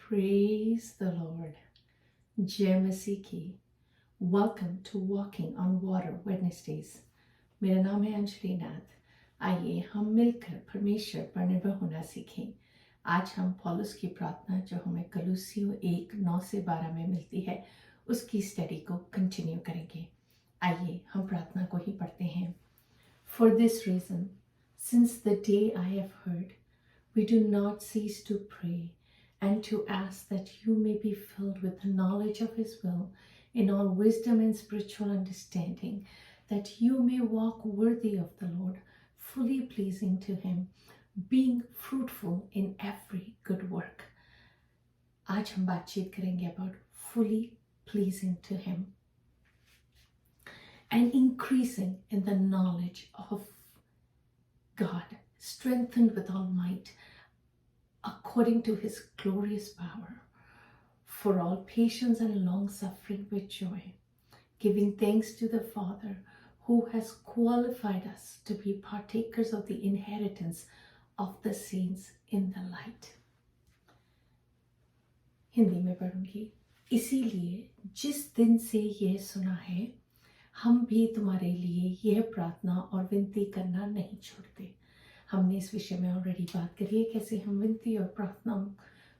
Praise the Lord. जय मसीह की। Welcome to walking on water Wednesdays. मेरा नाम है अंजलि नाथ। आइए हम मिलकर परमेश्वर पर निर्भर होना सीखें। आज हम पौलुस की प्रार्थना जो हमें कलुसियों 1:9-12 में मिलती है उसकी स्टडी को कंटिन्यू करेंगे। आइए हम प्रार्थना को ही पढ़ते हैं। For this reason, since the day I have heard, we do not cease to pray and to ask that you may be filled with the knowledge of His will in all wisdom and spiritual understanding, that you may walk worthy of the Lord, fully pleasing to Him, being fruitful in every good work. आज हम बातचीत करेंगे about fully pleasing to Him and increasing in the knowledge of God, strengthened with all might, according to His glorious power, for all patience and long suffering with joy, giving thanks to the Father who has qualified us to be partakers of the inheritance of the saints in the light. Hindi में पढ़ूंगी। इसीलिए जिस दिन से यह सुना है, हम भी तुम्हारे लिए यह प्रार्थना और विनती करना नहीं छोड़ते। हमने इस विषय में ऑलरेडी बात करी है, कैसे हम विनती और प्रार्थना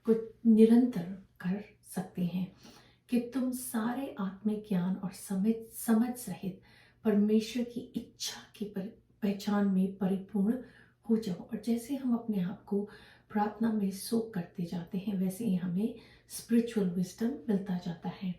को निरंतर कर सकते हैं कि तुम सारे आत्मिक ज्ञान और समझ सहित परमेश्वर की इच्छा की पहचान में परिपूर्ण हो जाओ। और जैसे हम अपने आप को प्रार्थना में सोख करते जाते हैं, वैसे ही हमें स्पिरिचुअल विजडम मिलता जाता है,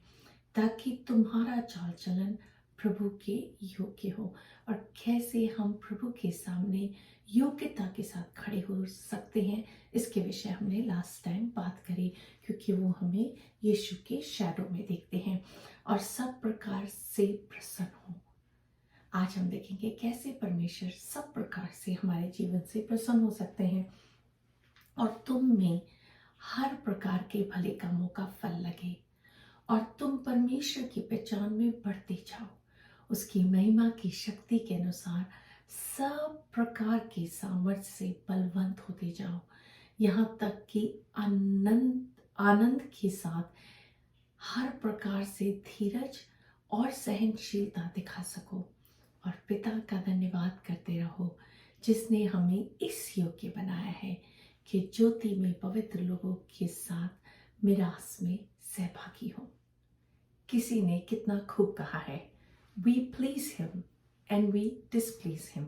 ताकि तुम्हारा चाल चलन प्रभु के योग्य हो। और कैसे हम प्रभु के सामने योग्यता के साथ खड़े हो सकते हैं, इसके विषय हमने लास्ट टाइम बात करी, क्योंकि वो हमें यीशु के शैडो में देखते हैं और सब प्रकार से प्रसन्न हो। आज हम देखेंगे कैसे परमेश्वर सब प्रकार से हमारे जीवन से प्रसन्न हो सकते हैं और तुम में हर प्रकार के भले कामों का फल लगे और तुम परमेश्वर की पहचान में बढ़ते जाओ, उसकी महिमा की शक्ति के अनुसार सब प्रकार के सामर्थ्य से बलवंत होते जाओ, यहाँ तक कि आनंद के साथ हर प्रकार से धीरज और सहनशीलता दिखा सको और पिता का धन्यवाद करते रहो, जिसने हमें इस योग्य बनाया है कि ज्योति में पवित्र लोगों के साथ मिरास में सहभागी हो। किसी ने कितना खूब कहा है, we please Him and we displease Him,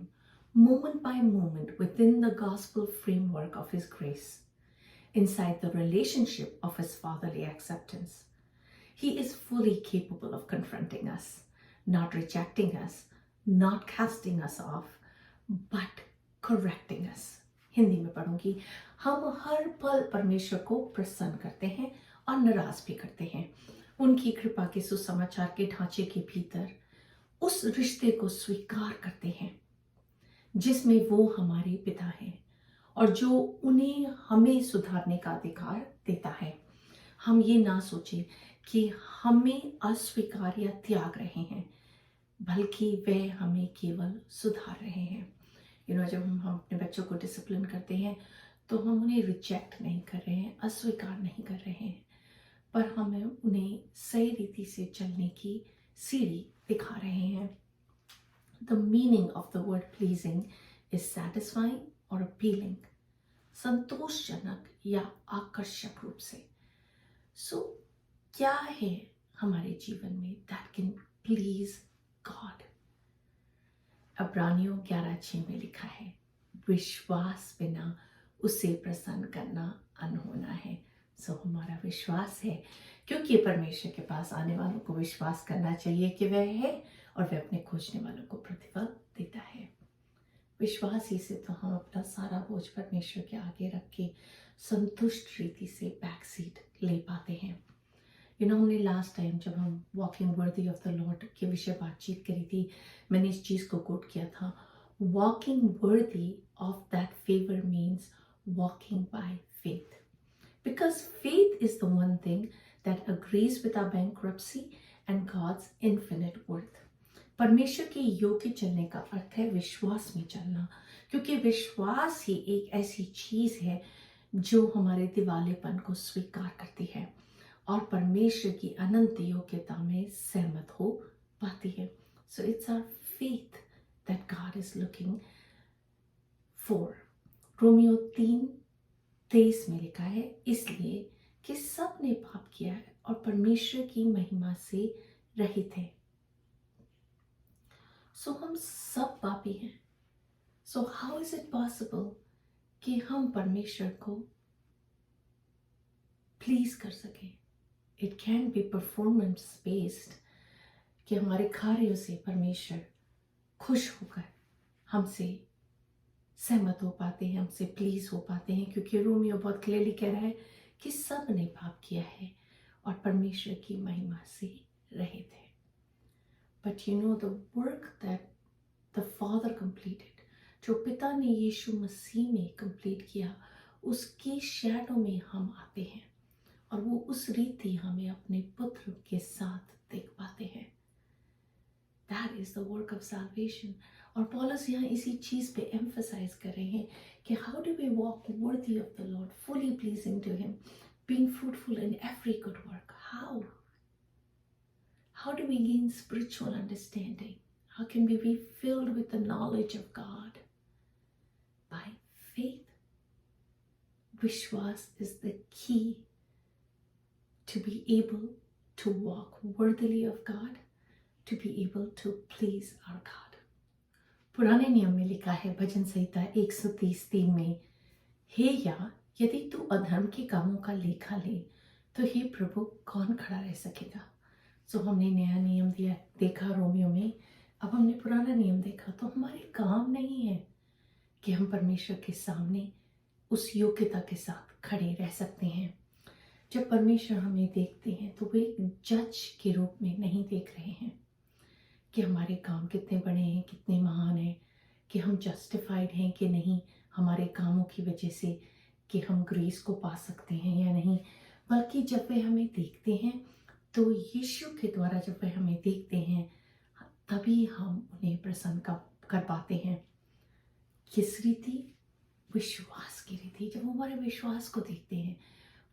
moment by moment within the gospel framework of His grace, inside the relationship of His fatherly acceptance. He is fully capable of confronting us, not rejecting us, not casting us off, but correcting us. Hindi में पढ़ूंगी। हम हर पल परमेश्वर को प्रसन्न करते हैं और निराश भी करते हैं। उनकी कृपा के सुसमाचार के ढांचे के भीतर उस रिश्ते को स्वीकार करते हैं जिसमें वो हमारे पिता हैं और जो उन्हें हमें सुधारने का अधिकार देता है। हम ये ना सोचें कि हमें अस्वीकार या त्याग रहे हैं, बल्कि वे हमें केवल सुधार रहे हैं। जब हम अपने बच्चों को डिसिप्लिन करते हैं तो हम उन्हें रिजेक्ट नहीं कर रहे हैं, अस्वीकार नहीं कर रहे हैं, पर हमें उन्हें सही रीति से चलने की सीढ़ी दिखा रहे हैं। The meaning of the word pleasing is satisfying or appealing, संतोषजनक या आकर्षक रूप से। क्या है हमारे जीवन में that can please God? इब्रानियों 11:6 में लिखा है, विश्वास बिना उसे प्रसन्न करना अनहोना है। हमारा विश्वास है, क्योंकि परमेश्वर के पास आने वालों को विश्वास करना चाहिए कि वह है और वह अपने खोजने वालों को प्रतिफल देता है। विश्वास ही से तो हम अपना सारा बोझ परमेश्वर के आगे रख के संतुष्ट रीति से बैक सीट ले पाते हैं। हमने लास्ट टाइम जब हम walking worthy of the Lord के विषय बातचीत करी थी, मैंने इस चीज़ को कोट किया था, walking worthy of that favour means walking by faith, because faith is the one thing that agrees with our bankruptcy and God's infinite worth. परमेश्वर के योग्य चलने का अर्थ है विश्वास में चलना, क्योंकि विश्वास ही एक ऐसी चीज है जो हमारे दिवालेपन को स्वीकार करती है और परमेश्वर की अनंत योग्यता में सहमत हो पाती है। So it's our faith that God is looking for. रोमियो 3:23 में लिखा है, इसलिए कि सब ने पाप किया है और परमेश्वर की महिमा से रहित है। सो हम सब पापी हैं। So how is it possible कि हम परमेश्वर को प्लीज कर सकें? It can be performance based, कि हमारे कार्यों से परमेश्वर खुश होकर हमसे सहमत हो पाते हैं, हमसे प्लीज हो पाते हैं, क्योंकि रोमियो बहुत क्लियरली कह रहा है कि सब ने पाप किया है और परमेश्वर की महिमा से रहित है। But you know the work that the father completed, जो पिता ने यीशु मसीह में कंप्लीट किया, उसकी शैडो में हम आते हैं और वो उस रीति हमें अपने पुत्र के साथ देख पाते हैं। That is the work of salvation. और पॉलस यहाँ इसी चीज पे एम्फसाइज कर रहे हैं कि how do we walk worthy of the Lord, fully pleasing to him, being fruitful in every good work. How do we gain spiritual understanding? How can we be filled with the knowledge of God? By faith. Vishwas is the key to be able to walk worthily of God, to be able to please our God. पुराने नियम में लिखा है भजन संहिता 130:3 में, हे या यदि तू अधर्म के कामों का लेखा ले तो हे प्रभु कौन खड़ा रह सकेगा। सो हमने नया नियम देखा रोमियो में, अब हमने पुराना नियम देखा। तो हमारे काम नहीं है कि हम परमेश्वर के सामने उस योग्यता के साथ खड़े रह सकते हैं। जब परमेश्वर हमें देखते हैं तो वो एक जज के रूप में नहीं देख रहे हैं कि हमारे काम कितने बड़े हैं, कितने महान हैं, कि हम जस्टिफाइड हैं कि नहीं हमारे कामों की वजह से, कि हम ग्रेस को पा सकते हैं या नहीं। बल्कि जब वे हमें देखते हैं तो यीशु के द्वारा जब वे हमें देखते हैं तभी हम उन्हें प्रसन्न कर पाते हैं। किस रीति? विश्वास की रीति। जब वो हमारे विश्वास को देखते हैं,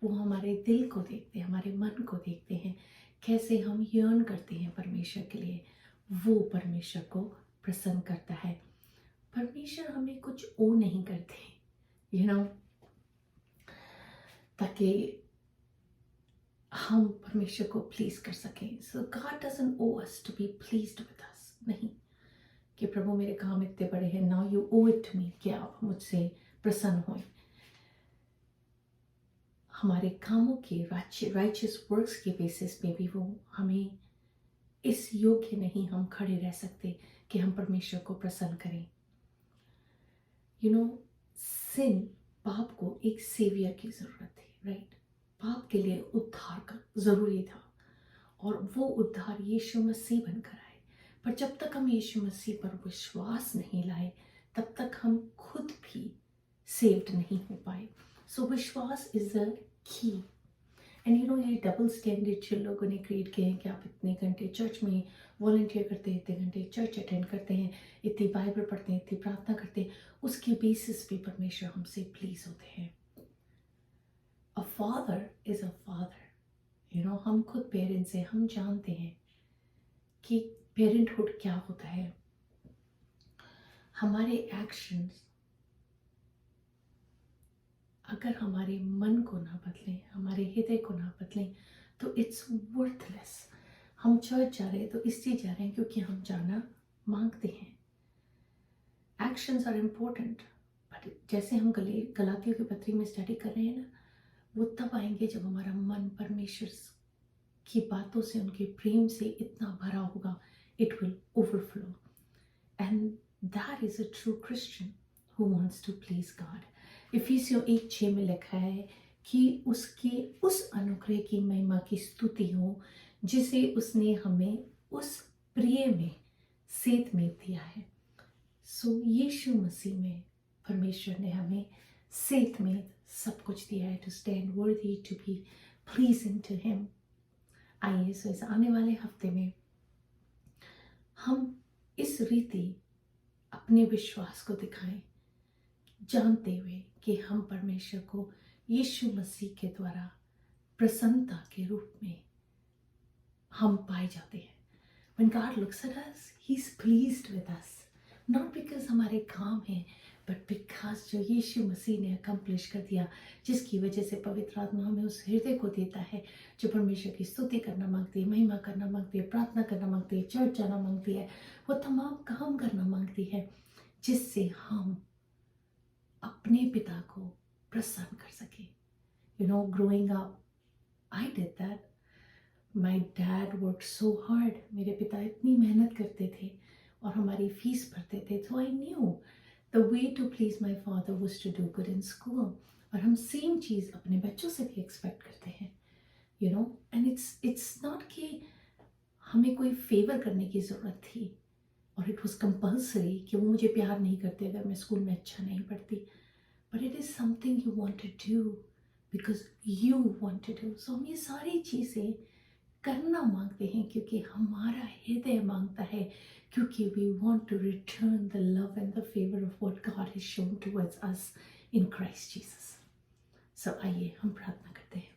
वो हमारे दिल को देखते हैं, हमारे मन को देखते हैं, कैसे हम यर्न करते हैं परमेश्वर के लिए, वो परमेश्वर को प्रसन्न करता है। परमेश्वर हमें कुछ ओ नहीं करते, ताकि हम परमेश्वर को प्लीज कर सकें। So God doesn't owe us to be pleased with us. नहीं कि प्रभु मेरे काम इतने बड़े हैं, now you owe it me, कि आप मुझसे प्रसन्न हों। हमारे कामों के राइचियस वर्क्स के बेसिस पे भी वो हमें इस योग्य नहीं हम खड़े रह सकते कि हम परमेश्वर को प्रसन्न करें। सिन, पाप को एक सेवियर की जरूरत थी, राइट? पाप के लिए उद्धार का जरूरी था और वो उद्धार यीशु मसीह बनकर आए। पर जब तक हम यीशु मसीह पर विश्वास नहीं लाए तब तक हम खुद भी सेव्ड नहीं हो पाए। सो विश्वास इज द की। एंड ये डबल स्टैंडर्ड जो लोगों ने क्रिएट किए हैं कि आप इतने घंटे चर्च में वॉलंटियर करते हैं, इतने घंटे चर्च अटेंड करते हैं, इतनी बाइबल पढ़ते हैं, इतनी प्रार्थना करते हैं, उसके बेसिस पे परमेश्वर हमसे प्लीज होते हैं। A father is a father. हम खुद पेरेंट्स हैं, हम जानते हैं कि पेरेंटहुड क्या होता है। हमारे एक्शंस अगर हमारे मन को ना बदलें, हमारे हृदय को ना बदलें, तो इट्स वर्थलेस। हम चर्च जा रहे हैं तो इसलिए जा रहे हैं क्योंकि हम जाना मांगते हैं। एक्शंस आर इम्पोर्टेंट, बट जैसे हम गलातियों की पत्री में स्टडी कर रहे हैं ना, वो तब आएंगे जब हमारा मन परमेश्वर की बातों से, उनके प्रेम से इतना भरा होगा, it will overflow. And that is a true Christian who wants to please God. इफिसियों 1:6 में लिखा है कि उसके उस अनुग्रह की महिमा की स्तुति हो जिसे उसने हमें उस प्रिय में सेत में दिया है। सो यीशु मसीह में परमेश्वर ने हमें सेत में सब कुछ दिया है to stand worthy to be pleasing to him. आइए सो इस आने वाले हफ्ते में हम इस रीति अपने विश्वास को दिखाएं, जानते हुए कि हम परमेश्वर को यीशु मसीह के द्वारा प्रसन्नता के रूप में हम पाए जाते हैं। When God looks at us, He's pleased with us. Not because हमारे काम हैं, but because जो यीशु मसीह ने accomplish कर दिया, जिसकी वजह से पवित्र आत्मा हमें उस हृदय को देता है जो परमेश्वर की स्तुति करना मांगती है, महिमा करना मांगती है, प्रार्थना करना मांगती है, चर्च जाना मांगती है, वो तमाम काम करना मांगती है जिससे हम अपने पिता को प्रसन्न कर सके। You know, growing up, I did that. My dad worked so hard. मेरे पिता इतनी मेहनत करते थे और हमारी फीस भरते थे। So I knew the way to please my father was to do good in school. और हम सेम चीज़ अपने बच्चों से भी एक्सपेक्ट करते हैं, you know. And it's not कि हमें कोई फेवर करने की ज़रूरत थी और it was compulsory कि वो मुझे प्यार नहीं करते अगर मैं स्कूल में अच्छा नहीं पढ़ती, but it is something you want to do because you want to do. So हम ये सारी चीज़ें करना मांगते हैं क्योंकि हमारा हृदय मांगता है, क्योंकि we want to return the love and the favor of what God has shown towards us in Christ Jesus. So आइए हम प्रार्थना करते हैं।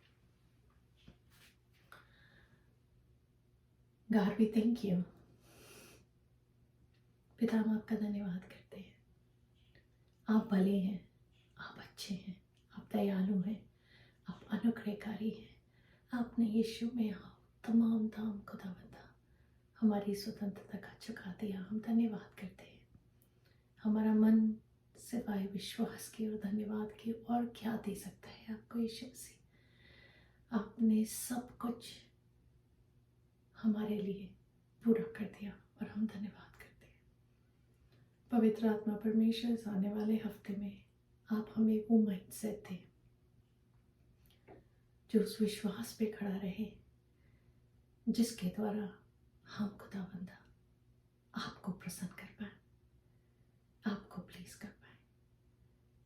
God, we thank you. पिता, हम आपका धन्यवाद करते हैं। आप भले हैं, आप अच्छे हैं, आप दयालु हैं, आप अनुग्रहकारी हैं। आपने यीशु में तमाम दाम खुदावंदा हमारी स्वतंत्रता का चुका दिया। हम धन्यवाद करते हैं। हमारा मन सिवाय विश्वास के और धन्यवाद के और क्या दे सकता है आपको यीशु मसीह। आपने सब कुछ हमारे लिए पूरा कर दिया और हम धन्यवाद करते हैं। पवित्र आत्मा परमेश्वर, इस आने वाले हफ्ते में आप हमें वो माइंडसेट दें जो उस विश्वास पे खड़ा रहे जिसके द्वारा हम खुदावंदा आपको प्रसन्न कर पाए, आपको प्लीज कर पाए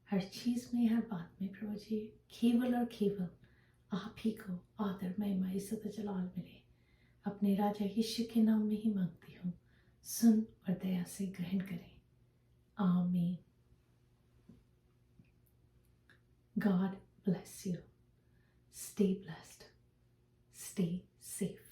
हर चीज़ में, हर बात में। प्रभु जी, केवल और केवल आप ही को आदर, महिमा, इज्जत और जलाल मिले। अपने राजा यीशु के नाम में ही मांगती हूँ, सुन और दया से ग्रहण करें। आमीन। God bless you. Stay blessed. Stay safe.